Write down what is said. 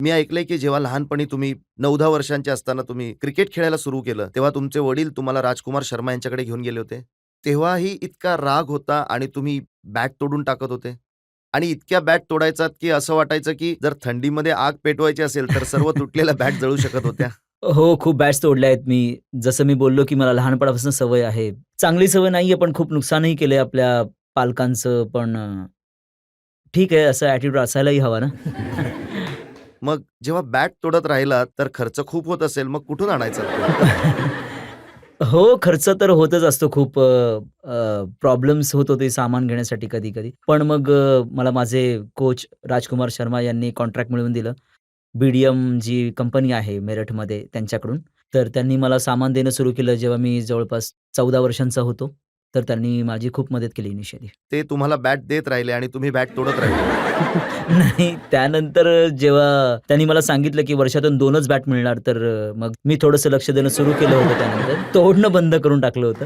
मी ऐकलंय की जेव्हा लहानपणी तुम्ही 9-10 वर्षांचे असताना तुम्ही क्रिकेट खेळायला सुरू केलं, तेव्हा तुमचे वडील तुम्हाला राजकुमार शर्मा यांच्याकडे घेऊन गेले होते. तेव्हाही इतका राग होता आणि तुम्ही बॅट तोडून टाकत होते आणि इतक्या बॅट तोडायचात की असं वाटायचं की जर थंडीमध्ये आग पेटवायची असेल, तर सर्व तुटलेल्या बॅट जळू शकत होत्या. हो, खूप बॅट्स तोडल्या आहेत मी. जसं मी बोललो, की मला लहानपणापासून सवय आहे. चांगली सवय नाहीये, पण खूप नुकसानही केलंय आपल्या पालकांचं. पण ठीक आहे, असा ॲटिट्यूड असायलाही हवा ना. मग जेव्हा बॅट तोडत राहिलात, तर खर्च खूप होत असेल, मग कुठून आणायचात तो? हो, खर्च तर होतच असतो खूप. प्रॉब्लेम्स होत होते सामान घेण्यासाठी कधी-कधी. पण मग मला माझे कोच राजकुमार शर्मा यांनी कॉन्ट्रॅक्ट मिळवून दिलं. BDM जी कंपनी आहे मेरठमध्ये त्यांच्याकडून. तर त्यांनी मला सामान देणं सुरू केलं जेव्हा मी जवळपास 14 वर्षांचा होतो. तर त्यांनी माझी खूप मदत केली इनिशियली. ते तुम्हाला बॅट देत राहिले आणि तुम्ही बॅट तोडत राहिले. नाही, त्यानंतर जेव्हा त्यांनी मला सांगितलं, की वर्षातून 2च बॅट मिळणार, तर मग मी थोडंसं लक्ष देणं सुरू केलं होतं त्यानंतर. तोडणं बंद करून टाकलं होतं.